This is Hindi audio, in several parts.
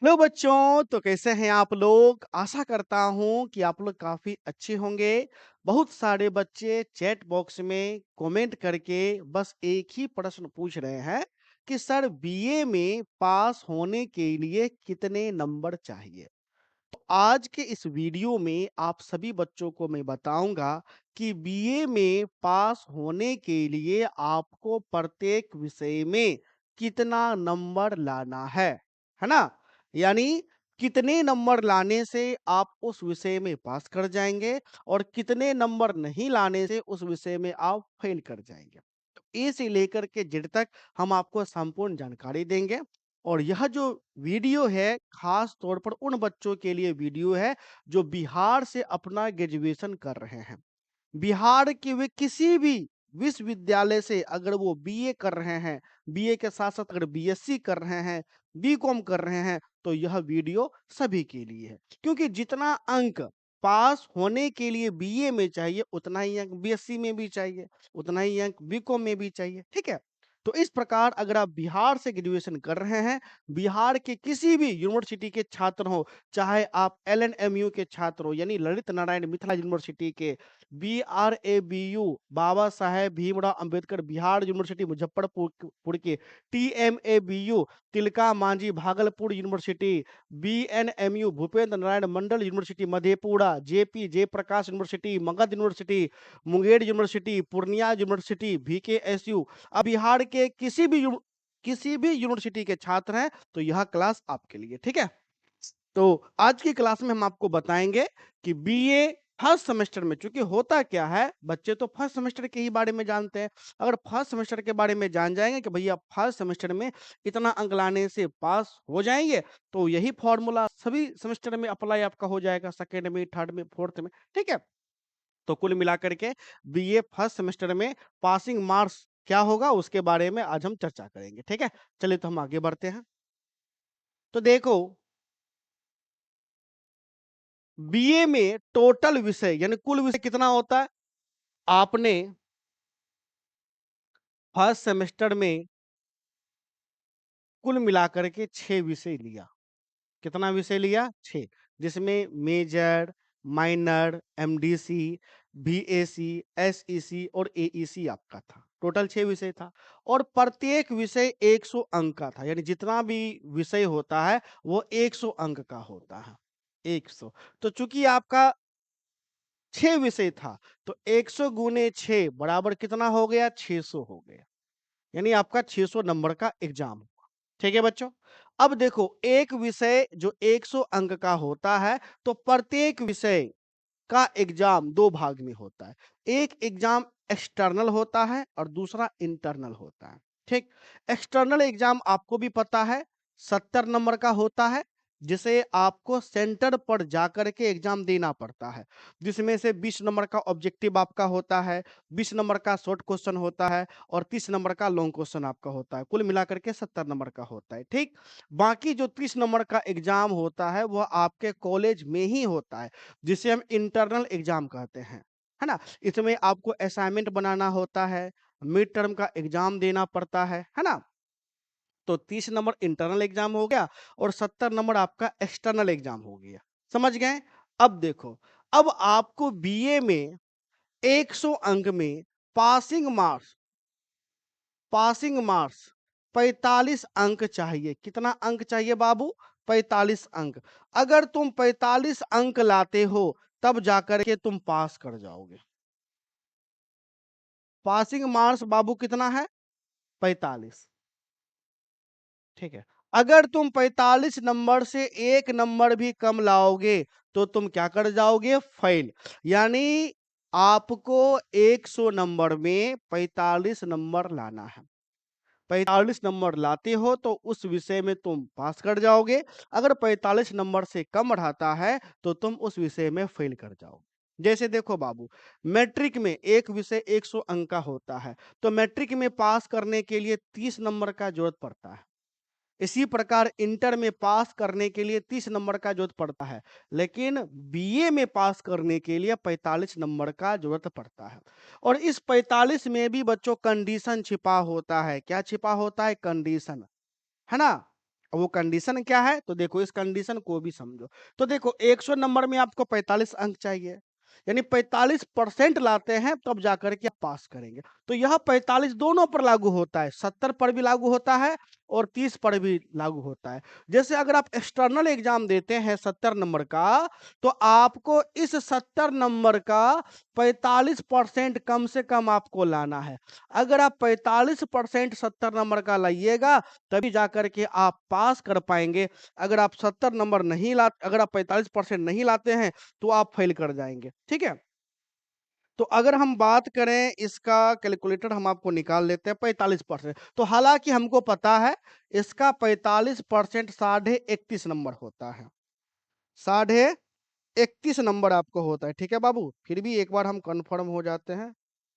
हेलो बच्चों, तो कैसे हैं आप लोग? आशा करता हूँ कि आप लोग काफ़ी अच्छे होंगे। बहुत सारे बच्चे चैट बॉक्स में कमेंट करके बस एक ही प्रश्न पूछ रहे हैं कि सर बीए में पास होने के लिए कितने नंबर चाहिए? तो आज के इस वीडियो में आप सभी बच्चों को मैं बताऊँगा कि बीए में पास होने के लिए आपको प्रत्येक विषय में कितना नंबर लाना है ना? यानी कितने नंबर लाने से आप उस विषय में पास कर जाएँगे और कितने नंबर नहीं लाने से उस विषय में आप फेल कर जाएँगे। तो ए से लेकर के जेड तक हम आपको संपूर्ण जानकारी देंगे और यह जो वीडियो है खास तौर पर उन बच्चों के लिए वीडियो है जो बिहार से अपना ग्रेजुएशन कर रहे हैं। बिहार के वे किसी भी विश्वविद्यालय से अगर वो बीए कर रहे हैं, बीए के साथ-साथ अगर बीएससी कर रहे हैं, बीकॉम कर रहे हैं, तो यह वीडियो सभी के लिए है। क्योंकि जितना अंक पास होने के लिए बीए में चाहिए, उतना ही अंक बीएससी में भी चाहिए, उतना ही अंक बीकॉम में भी चाहिए, ठीक है? तो इस प्रकार अगर आप बिहार से ग्रेजुएशन कर रहे हैं, बिहार के किसी भी यूनिवर्सिटी के छात्र हों, चाहे आप एलएनएमयू के छात्र हो यानी ललित नारायण मिथिला यूनिवर्सिटी के, बीआरएबीयू बाबा साहेब भीमराव अंबेडकर बिहार यूनिवर्सिटी मुजफ्फरपुर पुर के, TMABU Tilka Manjhi Bhagalpur university, BNMU Bhupendra Narayan Mandal university Madhepura, JP Jayaprakash university, Magadh university, Munger university, Purnia university, VKSU. अब बिहार के किसी भी यूनिवर्सिटी के छात्र हैं तो यह क्लास आपके लिए, ठीक है? तो आज की क्लास में हम आपको बताएँगे कि बीए फर्स्ट सेमेस्टर में चूँकि होता क्या है, बच्चे तो फर्स्ट सेमेस्टर के ही बारे में जानते हैं। अगर फर्स्ट सेमेस्टर के बारे में जान जाएँगे कि भैया फर्स्ट सेमेस्टर में इतना अंक लाने से पास हो जाएँगे, तो यही फ़ॉर्मूला सभी सेमेस्टर में अप्लाई आपका हो जाएगा, सेकंड में, थर्ड में, फोर्थ में, ठीक है? तो कुल मिलाकर के बीए फर्स्ट सेमेस्टर में पासिंग मार्क्स क्या होगा, उसके बारे में आज हम चर्चा करेंगे, ठीक है? चलिए तो हम आगे बढ़ते हैं। तो देखो बीए में टोटल विषय यानी कुल विषय कितना होता है? आपने फर्स्ट सेमेस्टर में कुल मिलाकर के 6 विषय लिया। कितना विषय लिया? 6 जिसमें major, minor, MDC, BAC, SEC और एईसी आपका था। टोटल 6 विषय था और प्रत्येक विषय 100 अंक का था। यानी जितना भी विषय होता है वो 100 अंक का होता है। 100 तो चूँकि आपका 6 विषय था, तो 100 गुने 6 बराबर कितना हो गया? 600 हो गया। यानी आपका 600 नंबर का एग्ज़ाम हुआ। ठीक है बच्चों? अब देखो एक विषय जो 100 अंक का होता है, तो प्रत्येक विषय का एग्ज़ाम 2 भाग में होता है। एक एग्ज़ाम एक्सटर्नल होता है और दूसरा इंटरनल होता है। ठीक? एक्सटर्नल एग्ज़ाम आपको भी पता है 70 नंबर का होता है, जिसे आपको सेंटर पर जाकर के एग्ज़ाम देना पड़ता है। जिसमें से 20 नंबर का ऑब्जेक्टिव आपका होता है, 20 नंबर का शॉर्ट क्वेश्चन होता है और 30 नंबर का लॉन्ग क्वेश्चन आपका होता है। कुल मिलाकर के 70 नंबर का होता है, ठीक? बाकी जो 30 नंबर का एग्ज़ाम होता है, वह आपके कॉलेज में ही होता है। जिसे हम इंटरनल एग्जाम कहते हैं, है ना? इसमें आपको असाइनमेंट बनाना होता है, मिड टर्म का एग्जाम देना पड़ता है ना? तो 30 नंबर इंटरनल एग्जाम हो गया और 70 नंबर आपका एक्सटर्नल एग्जाम हो गया। समझ गए? अब देखो, अब आपको बीए में 100 अंक में पासिंग मार्क्स पासिंग मार्क्स 45 अंक चाहिए। कितना अंक चाहिए बाबू? 45 अंक। अगर तुम 45 अंक लाते हो, तब जाकर के तुम पास कर जाओगे। पासिंग मार्क्स बाबू कितना है? 45। ठीक है। अगर तुम 45 नंबर से 1 नंबर भी कम लाओगे, तो तुम क्या कर जाओगे? फेल। यानी आपको 100 नंबर में 45 नंबर लाना है। 45 नंबर लाते हो तो उस विषय में तुम पास कर जाओगे। अगर 45 नंबर से कम रहता है तो तुम उस विषय में फेल कर जाओगे। जैसे देखो बाबू, मैट्रिक में एक विषय 100 अंक का होता है, तो मैट्रिक में पास करने के लिए 30 नंबर का ज़रूरत पड़ता है। इसी प्रकार इंटर में पास करने के लिए 30 नंबर का ज़रूरत पड़ता है, लेकिन बीए में पास करने के लिए 45 नंबर का ज़रूरत पड़ता है। और इस 45 में भी बच्चों कंडीशन छिपा होता है। क्या छिपा होता है? कंडीशन, है ना? वो कंडीशन क्या है? तो देखो इस कंडीशन को भी समझो। तो देखो 100 नंबर में आपको 45 अंक चाहिए, यानी 45% लाते हैं तब जाकर के आप पास करेंगे। तो यह 45 दोनों पर लागू होता है, 70 पर भी लागू होता है और 30 पर भी लागू होता है। जैसे अगर आप एक्सटर्नल एग्जाम देते हैं 70 नंबर का, तो आपको इस 70 नंबर का 45% कम से कम आपको लाना है। अगर आप 45% 70 नंबर का लाइएगा तभी जाकर के आप पास कर पाएंगे। अगर आप 70 नंबर नहीं ला अगर आप 45% नहीं लाते हैं तो आप फेल कर जाएंगे। ठीक है? तो अगर हम बात करें इसका कैलकुलेटर हम आपको निकाल लेते हैं 45%। तो हालांकि हमको पता है इसका 45% 31.5 नंबर होता है। 31.5 नंबर आपको होता है। ठीक है बाबू? फिर भी एक बार हम कंफर्म हो जाते हैं।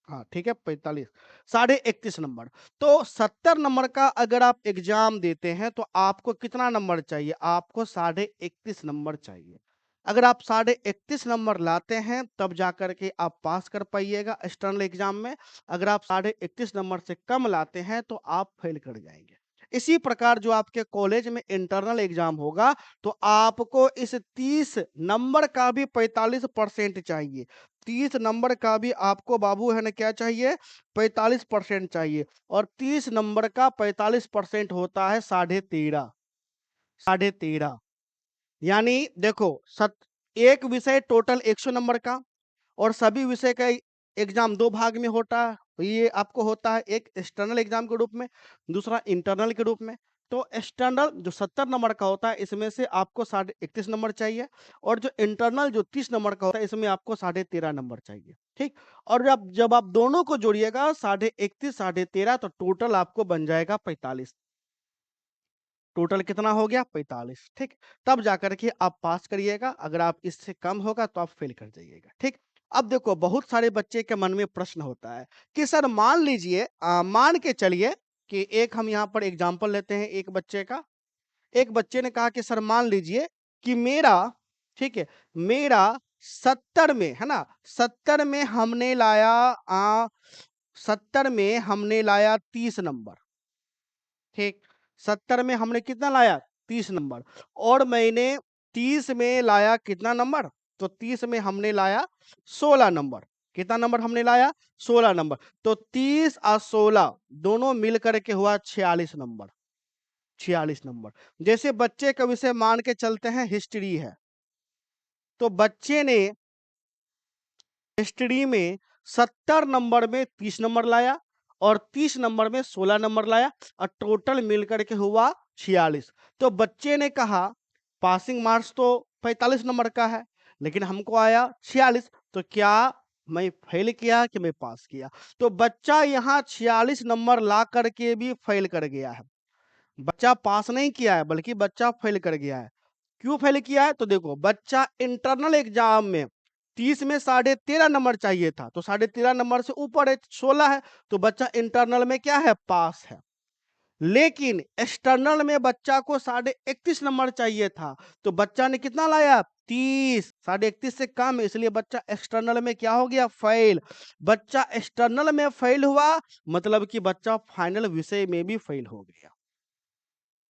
हाँ, ठीक है 45, 31.5 नंबर। तो 70 नंबर का अगर आप एग्जाम देते हैं तो आपको कितना नंबर चाहिए? आपको 31.5 नंबर चाहिए। अगर आप 31.5 नंबर लाते हैं तब जाकर के आप पास कर पाइएगा एक्सटर्नल एग्जाम में। अगर आप 31.5 नंबर से कम लाते हैं तो आप फेल कर जाएंगे। इसी प्रकार जो आपके कॉलेज में इंटरनल एग्जाम होगा तो आपको इस 30 नंबर का भी 45% चाहिए। 30 नंबर का भी आपको बाबू है ना क्या चाहिए? 45% चाहिए और 30 नंबर का 45% होता है 13.5, 13.5। यानी देखो एक विषय टोटल 100 नंबर का और सभी विषय का एग्जाम 2 भाग में होता है। तो ये आपको होता है एक एक्सटर्नल एग्जाम के रूप में, दूसरा इंटरनल के रूप में। तो एक्सटर्नल जो 70 नंबर का होता है इसमें से आपको 31.5 नंबर चाहिए और जो इंटरनल जो 30 नंबर का होता है इसमें आपको 13.5 नंबर चाहिए। ठीक? और जब आप दोनों को जोड़िएगा 31.5 13.5 तो टोटल आपको बन जाएगा 45। टोटल कितना हो गया? 45। ठीक? तब जाकर के आप पास करिएगा। अगर आप इससे कम होगा तो आप फेल कर जाइएगा। ठीक? अब देखो बहुत सारे बच्चे के मन में प्रश्न होता है कि सर मान लीजिए मान के चलिए कि एक हम यहाँ पर एग्जांपल लेते हैं एक बच्चे का। एक बच्चे ने कहा कि सर मान लीजिए कि मेरा, ठीक है, मेरा 70 में, है ना? 70 में हमने लाया 70 में हमने लाया 30 नंबर। ठीक? 70 में हमने कितना लाया? 30 नंबर। और मैंने 30 में लाया कितना नंबर? तो 30 में हमने लाया 16 नंबर। कितना नंबर हमने लाया? 16 नंबर। तो 30 और 16 दोनों मिल कर के हुआ 46 नंबर। 46 नंबर। जैसे बच्चे का विषय मान के चलते हैं हिस्ट्री है। तो बच्चे ने हिस्ट्री में 70 नंबर में 30 नंबर लाया और 30 नंबर में 16 नंबर लाया और टोटल मिलकर के हुआ 46। तो बच्चे ने कहा पासिंग मार्क्स तो 45 नंबर का है लेकिन हमको आया 46। तो क्या मैं फेल किया कि मैं पास किया? तो बच्चा यहाँ 46 नंबर ला करके भी फेल कर गया है। बच्चा पास नहीं किया है बल्कि बच्चा फेल कर गया है। क्यों फेल किया है? तो देखो बच्चा इंटरनल एग्जाम में 30 में 13.5 नंबर चाहिए था तो 13.5 नंबर से ऊपर है 16 है तो बच्चा इंटरनल में क्या है? पास है। लेकिन एक्सटर्नल में बच्चा को 31.5 नंबर चाहिए था तो बच्चा ने कितना लाया? 30। 31.5 से कम है इसलिए बच्चा एक्सटर्नल में क्या हो गया? फेल। बच्चा एक्सटर्नल में फेल हुआ मतलब कि बच्चा फाइनल विषय में भी फेल हो गया।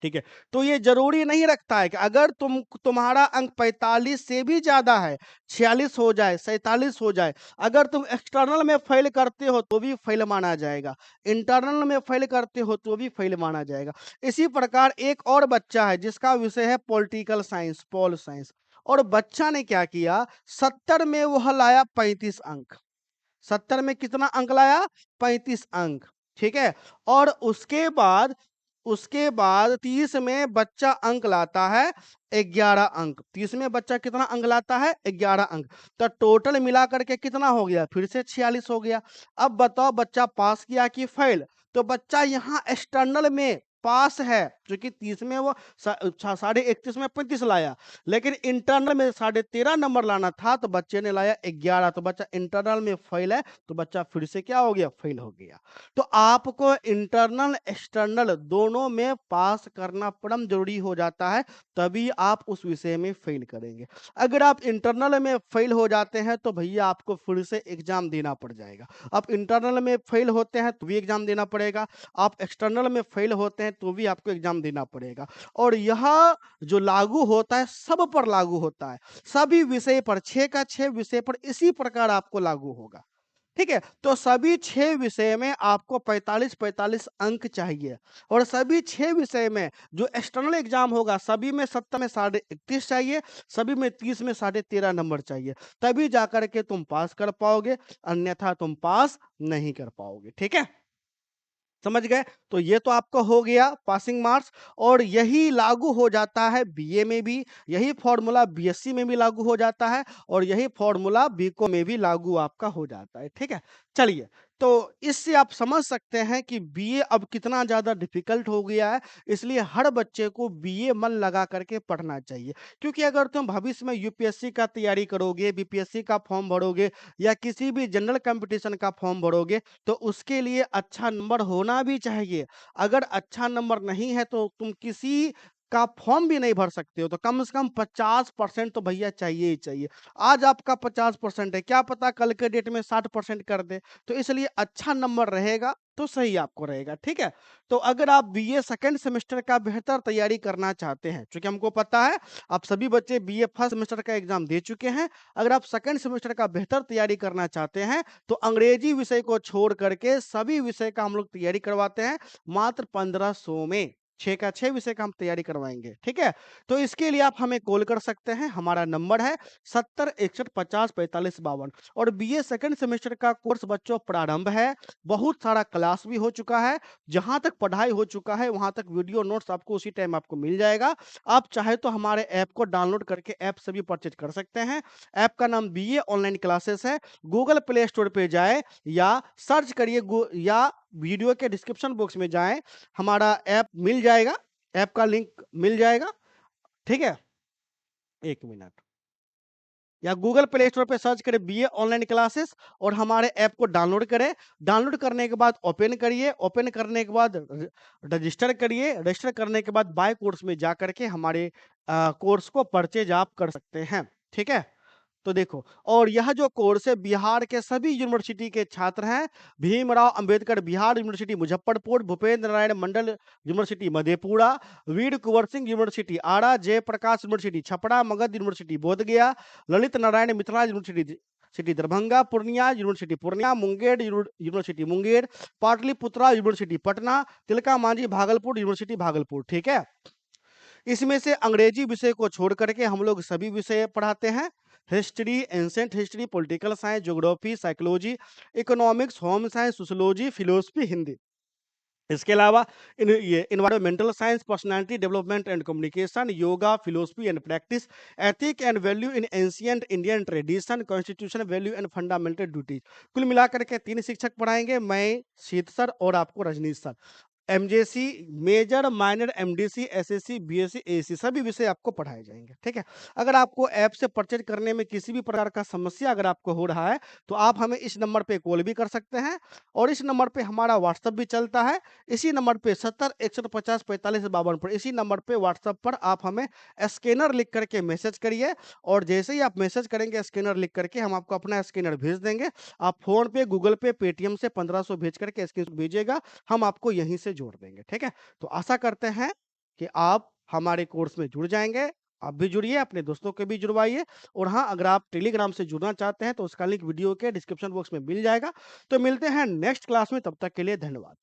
ठीक है? तो ये ज़रूरी नहीं रखता है कि अगर तुम्हारा अंक 45 से भी ज़्यादा है, 46 हो जाए, 47 हो जाए, अगर तुम एक्सटर्नल में फ़ेल करते हो तो भी फ़ेल माना जाएगा, इंटरनल में फ़ेल करते हो तो भी फ़ेल माना जाएगा। इसी प्रकार एक और बच्चा है जिसका विषय है पॉलिटिकल साइंस, पॉल साइंस और बच्चा ने क्या किया 70 में वह लाया 35 अंक। 70 में कितना अंक लाया? 35 अंक। ठीक है? और उसके बाद 30 में बच्चा अंक लाता है 11 अंक। 30 में बच्चा कितना अंक लाता है? 11 अंक। तो टोटल मिला करके कितना हो गया? फिर से 46 हो गया। अब बताओ बच्चा पास किया कि फेल? तो बच्चा यहाँ एक्सटर्नल में पास है क्योंकि 30 में वो 31.5 में 35 लाया लेकिन इंटरनल में 13.5 नंबर लाना था तो बच्चे ने लाया 11 तो बच्चा इंटरनल में फेल है तो बच्चा फिर से क्या हो गया? फेल हो गया। तो आपको इंटरनल एक्सटर्नल दोनों में पास करना परम जरूरी हो जाता है तभी आप उस विषय में फेल करेंगे। अगर आप इंटरनल में फेल हो जाते हैं तो भैया आपको फिर से एग्जाम देना पड़ जाएगा। आप इंटरनल में फेल होते हैं तो भी एग्जाम देना पड़ेगा। आप एक्सटर्नल में फेल होते हैं हैं तो भी आपको एग्ज़ाम देना पड़ेगा। और यह जो लागू होता है सब पर लागू होता है। सभी विषय पर 6 का 6 विषय पर इसी प्रकार आपको लागू होगा। ठीक है? तो सभी 6 विषय में आपको 45-45 अंक चाहिए और सभी 6 विषय में जो एक्सटर्नल एग्ज़ाम होगा सभी में 70 में साढ़े 31 चाहिए, सभी में 30 में साढ़े 13 नंबर चाहिए। तभी जाकर के तुम पास कर पाओगे, अन्यथा तुम पास नहीं कर पाओगे। ठीक है? समझ गए? तो ये तो आपका हो गया पासिंग मार्क्स और यही लागू हो जाता है बीए में भी, यही फ़ॉर्मूला बीएससी में भी लागू हो जाता है और यही फ़ॉर्मूला बीकॉम में भी लागू आपका हो जाता है, ठीक है? चलिए, तो इससे आप समझ सकते हैं कि बीए अब कितना ज़्यादा डिफ़िकल्ट हो गया है, इसलिए हर बच्चे को बीए मन लगा कर के पढ़ना चाहिए। क्योंकि अगर तुम भविष्य में यूपीएससी का तैयारी करोगे, बीपीएससी का फॉर्म भरोगे या किसी भी जनरल कॉम्पिटिशन का फॉर्म भरोगे तो उसके लिए अच्छा नंबर होना भी चाहिए। अगर अच्छा नंबर नहीं है तो तुम किसी का फॉर्म भी नहीं भर सकते हो, तो कम से कम 50% तो भैया चाहिए ही चाहिए। आज आपका 50% है, क्या पता कल के डेट में 60% कर दे, तो इसलिए अच्छा नंबर रहेगा तो सही आपको रहेगा, ठीक है? तो अगर आप बीए सेकंड सेमेस्टर का बेहतर तैयारी करना चाहते हैं, चूँकि हमको पता है आप सभी बच्चे बीए फर्स्ट सेमेस्टर का एग्ज़ाम दे चुके हैं, अगर आप सेकंड सेमेस्टर का बेहतर तैयारी करना चाहते हैं तो अंग्रेजी विषय को छोड़ करके सभी विषय का हम लोग तैयारी करवाते हैं मात्र 1500 में 6 का 6 विषय का हम तैयारी करवाएंगे, ठीक है? तो इसके लिए आप हमें कॉल कर सकते हैं, हमारा नंबर है 70 61 50 45 52 और बीए सेकंड सेमेस्टर का कोर्स बच्चों प्रारंभ है, बहुत सारा क्लास भी हो चुका है, जहां तक पढ़ाई हो चुका है वहां तक वीडियो नोट्स आपको उसी टाइम आपको मिल जाएगा। आप चाहे तो हमारे ऐप को डाउनलोड करके ऐप से भी परचेज कर सकते हैं। ऐप का नाम बीए ऑनलाइन क्लासेस है। गूगल प्ले स्टोर पे जाएँ या सर्च करिए गू या वीडियो के डिस्क्रिप्शन बॉक्स में जाएँ, हमारा ऐप मिल जाएगा, ऐप का लिंक मिल जाएगा, ठीक है? 1 मिनट। या गूगल प्ले स्टोर पे सर्च करें बीए ऑनलाइन क्लासेस और हमारे ऐप को डाउनलोड करें। डाउनलोड करने के बाद ओपन करिए, ओपन करने के बाद रजिस्टर करिए, रजिस्टर करने के बाद बाय कोर्स में जा करके हमारे कोर्स को परचेज आप कर सकते हैं, ठीक है? तो देखो और यह जो कोर्स है बिहार के सभी यूनिवर्सिटी के छात्र हैं, Bhimrao Ambedkar Bihar university Muzaffarpur, Bhupendra Narayan Mandal university Madhepura, Veer Kunwar Singh university Arrah, Jayaprakash university Chhapra, Magadh university Bodhgaya, Lalit Narayan Mithila university city Darbhanga, Purnia university Purnia, Munger university Munger, Patliputra university Patna, Tilka Manjhi Bhagalpur university Bhagalpur, ठीक है? इसमें से अंग्रेजी विषय को छोड़ करके हम लोग सभी विषय पढ़ाते हैं। History, ancient history, political science, geography, psychology, economics, home science, sociology, philosophy, Hindi. इसके अलावा ये environmental science, personality development and communication, yoga, philosophy and practice, ethic and value in ancient Indian tradition, constitution, value and fundamental duties. कुल मिलाकर के 3 शिक्षक पढ़ाएंगे, मैं, शीत सर और आपको Rajneesh sir. MJC, major, minor, MDC, SSC, BSC, ASC सभी विषय आपको पढ़ाए जाएंगे, ठीक है? अगर आपको ऐप से परचेज करने में किसी भी प्रकार का समस्या अगर आपको हो रहा है, तो आप हमें इस नंबर पे कॉल भी कर सकते हैं और इस नंबर पे हमारा व्हाट्सएप भी चलता है। इसी नंबर पे 70 150 45 52 पर इसी नंबर पे व्हाट्सएप पर आप हमें स्कैनर लिख करके मैसेज करिए और जैसे ही आप मैसेज करेंगे स्कैनर लिख करके हम आपको अपना स्कैनर भेज देंगे। आप फ़ोन पे, गूगल पे, पेटीएम से 1500 भेज करके स्क्रीनशॉट भेजिएगा, हम आपको यहीं से जोड़ देंगे, ठीक है? तो आशा करते हैं कि आप हमारे कोर्स में जुड़ जाएँगे। आप भी जुड़िए, अपने दोस्तों को भी जुड़वाइए और हाँ, अगर आप टेलीग्राम से जुड़ना चाहते हैं तो उसका लिंक वीडियो के डिस्क्रिप्शन बॉक्स में मिल जाएगा। तो मिलते हैं नेक्स्ट क्लास में, तब तक के लिए धन्यवाद।